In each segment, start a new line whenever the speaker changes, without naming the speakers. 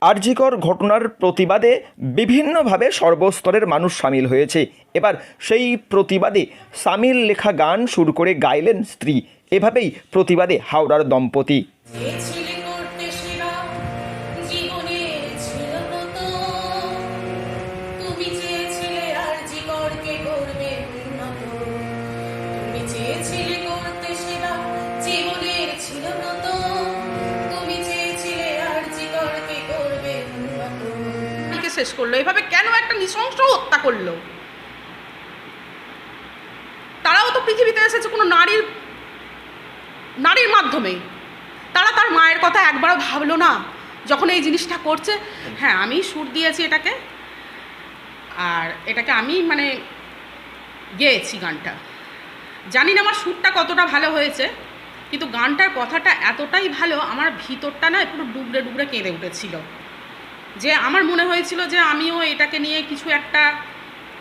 আরজিকর ঘটনার প্রতিবাদে বিভিন্নভাবে সর্বস্তরের মানুষ সামিল হয়েছে। এবার সেই প্রতিবাদে সামিল লেখা গান শুরু করে গাইলেন স্ত্রী। এভাবেই প্রতিবাদে হাওড়ার দম্পতি।
শেষ করলো এভাবে কেন? একটা নৃশংস হত্যা করলো। তারাও তো পৃথিবীতে এসেছে কোনো নারীর মাধ্যমে। তারা তার মায়ের কথা একবারও ভাবলো না যখন এই জিনিসটা করছে। হ্যাঁ, আমি সুর দিয়েছি এটাকে, আর এটাকে আমি গেয়েছি গানটা। জানি না আমার সুরটা কতটা ভালো হয়েছে, কিন্তু গানটার কথাটা এতটাই ভালো, আমার ভিতরটা না পুরো ডুবড়ে ডুবড়ে কেঁদে উঠেছিল। যে আমার মনে হয়েছিল যে আমিও এটাকে নিয়ে কিছু একটা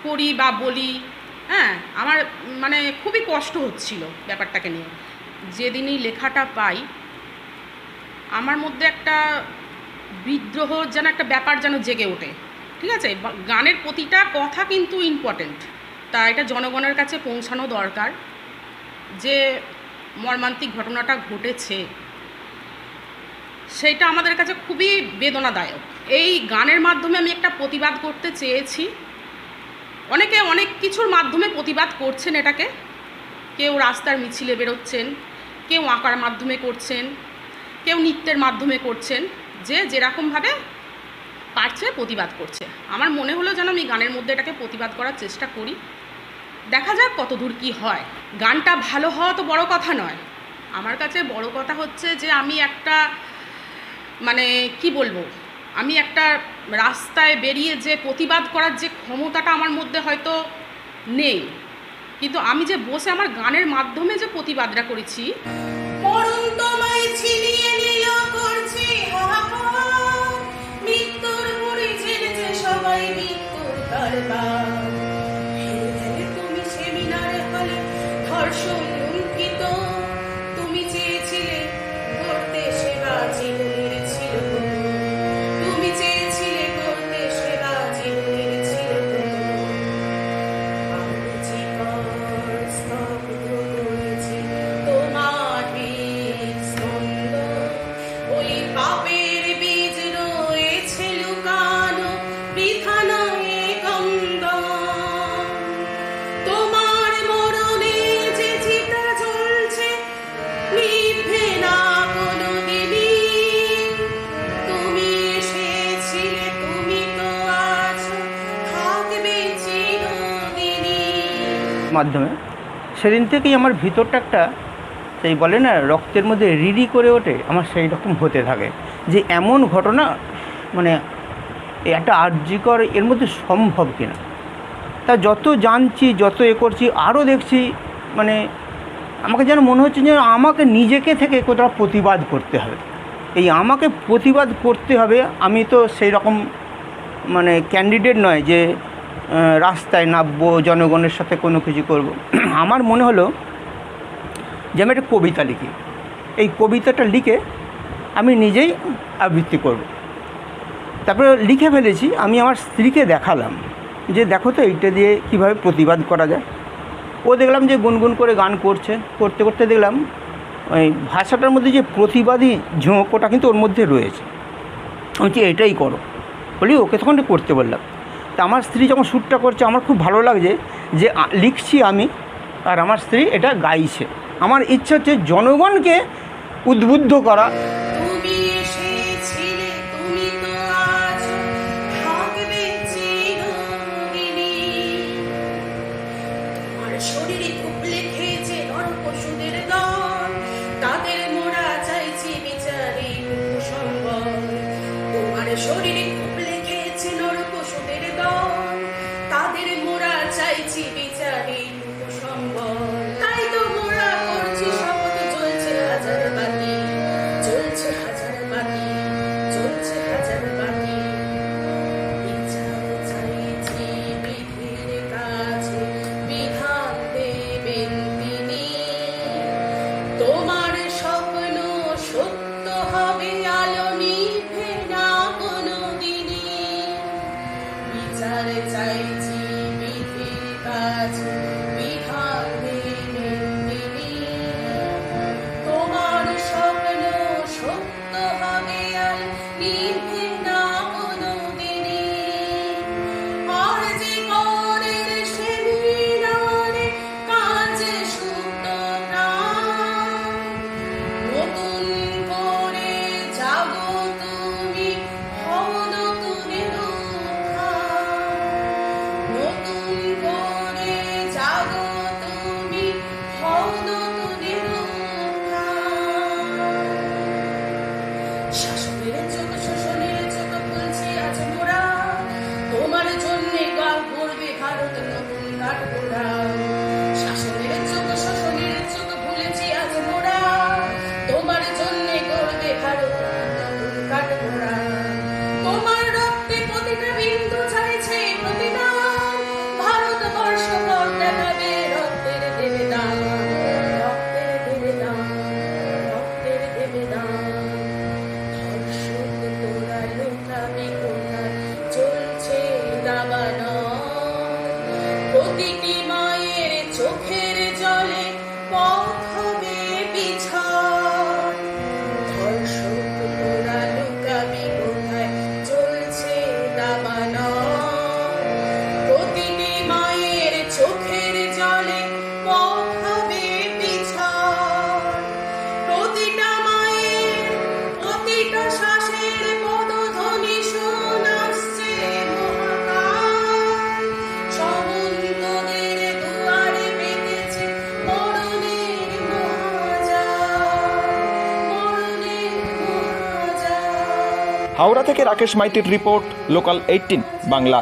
করি বা বলি। হ্যাঁ, আমার খুবই কষ্ট হচ্ছিল ব্যাপারটাকে নিয়ে। যেদিনই লেখাটা পাই, আমার মধ্যে একটা বিদ্রোহ যেন একটা ব্যাপার যেন জেগে ওঠে। ঠিক আছে, গানের প্রতিটা কথা কিন্তু ইম্পর্টেন্ট, তা এটা জনগণের কাছে পৌঁছানো দরকার যে মর্মান্তিক ঘটনাটা ঘটেছে, সেইটা আমাদের কাছে খুবই বেদনাদায়ক। এই গানের মাধ্যমে আমি একটা প্রতিবাদ করতে চেয়েছি। অনেকে অনেক কিছুর মাধ্যমে প্রতিবাদ করছেন এটাকে। কেউ রাস্তার মিছিলে বেরোচ্ছেন, কেউ আঁকার মাধ্যমে করছেন, কেউ নৃত্যের মাধ্যমে করছেন, যে যেরকমভাবে পারছে প্রতিবাদ করছে। আমার মনে হলো যেন আমি গানের মধ্যে এটাকে প্রতিবাদ করার চেষ্টা করি। দেখা যাক কত দূর কী হয়। গানটা ভালো হওয়া তো বড় কথা নয়, আমার কাছে বড় কথা হচ্ছে যে আমি একটা কি বলবো, আমি একটা রাস্তায় বেরিয়ে যে প্রতিবাদ করার যে ক্ষমতাটা আমার মধ্যে হয়তো নেই, কিন্তু আমি যে বসে আমার গানের মাধ্যমে যে প্রতিবাদটা করেছি। মরণ তোমায় ছিনিয়ে নিল করছে হাহাকার, মৃত্যুর মুড়ি ছেড়েছে সবাই মৃত্যুর কারবার। তুমি সেমিনারে হলে ধর্ষণ লঙ্ঘিত, তুমি চেয়েছিলে করতে সেবা জীবনের ছিল, তুমি চেয়েছিলে করতে সেবা জীবনের ছিল। তোমার স্পন্দ ওই পাপের বীজ রয়েছে লুকানো, বৃথা নয় কন্দন। তোমার মরণে যে চিতা জ্বলছে নিভে না কোনোদিনই, তুমি এসেছিলে, তুমি তো আছো, থাকবে চিরদিনই।
মাধ্যমে সেদিন থেকেই আমার ভিতরটা একটা সেই বলে না রক্তের মধ্যে রিরি করে ওঠে, আমার সেই রকম হতে থাকে যে এমন ঘটনা একটা আরজিকর এর মধ্যে সম্ভব কিনা। তা যত জানছি, যত করছি, আরও দেখছি আমাকে যেন মনে হচ্ছে যে আমাকে নিজেকে থেকে কোথাও প্রতিবাদ করতে হবে। এই আমাকে প্রতিবাদ করতে হবে। আমি তো সেই রকম ক্যান্ডিডেট নয় যে রাস্তায় নামবো, জনগণের সাথে কোনো কিছু করব। আমার মনে হলো যে আমি একটা কবিতা লিখি, এই কবিতাটা লিখে আমি নিজেই আবৃত্তি করব। তারপরে লিখে ফেলেছি, আমি আমার স্ত্রীকে দেখালাম যে দেখো তো এইটা দিয়ে কীভাবে প্রতিবাদ করা যায়। ও দেখলাম যে গুনগুন করে গান করছে, করতে করতে দেখলাম ওই ভাষাটার মধ্যে যে প্রতিবাদী ঝোঁক ওটা কিন্তু ওর মধ্যে রয়েছে। আমি বলছি এটাই করো বলি, ওকে তখন করতে বললাম। তা আমার স্ত্রী যখন শ্যুটটা করছে, আমার খুব ভালো লাগছে যে লিখছি আমি আর আমার স্ত্রী এটা গাইছে। আমার ইচ্ছা হচ্ছে জনগণকে উদ্বুদ্ধ করা।
শরীরে কুপলে খেয়েছে নর পশুদের দল, তাদের মোরা চাইছি বিচারে সম্বল। তোমার শরীরে কুপলে খেয়েছে নর পশুদের দল, তাদের মোরা চাইছি বিচারে সম্বল। তাই তো মোরা করছি শপথ, জ্বলছে হাজার বাতি, জ্বলছে হাজার বাতি, জ্বলছে হাজার বাতি। চাইছি বিধির কাছে বিধান দেবেন তিনি, তোমার স্বপ্ন সত্য হবে, আলো নিভে না কোনো
নিভে না কোনোদিনই। আর যে করের সে মিলনে কাজে সুপ্ত প্রাণ, নতুন করে জাগো তুমি, হও নতুনের উত্থান। নতুন করে জাগো তুমি, হও নতুনের উত্থান। শাসনের চোখ শোষণের চোখ খুলছে আজ মোরা, তোমার জন্যে গাল করবে ভারত নতুন কাঠগোড়া। শাসনের চোখ শোষণের চোখ খুলেছি আজ মোরা, তোমার জন্যে গড়বে ভারত নতুন কাঠগোড়া। তোমার রক্তে প্রতিটা বিন্দু চাইছে প্রতিদান, ভারতবর্ষ পথ দেখাবে রক্তের দেবেদান, রক্তের দেবেদান, রক্তের দেবেদান। ধর্ষক তোরা লুকাবি কোথায়, চলছে দাবানল। প্রতিটি মায়ের চোখের জলে পথ হবে বিছান। ধর্ষক তোরা লুকাবি কোথায়, চলছে দাবানল। প্রতিটি মায়ের চোখের জলে পথ হবে বিছান। প্রতিটা মায়ের প্রতিটা শ্বাসের পদধ্বনি শোনাচ্ছে মহাকাল। সমন্তদের দুয়ারে বেঁধেছে মরণের মহাজাল, মরণের মহাজাল।
হাওড়া থেকে রাকেশ মাইতির রিপোর্ট, লোকাল 18 বাংলা।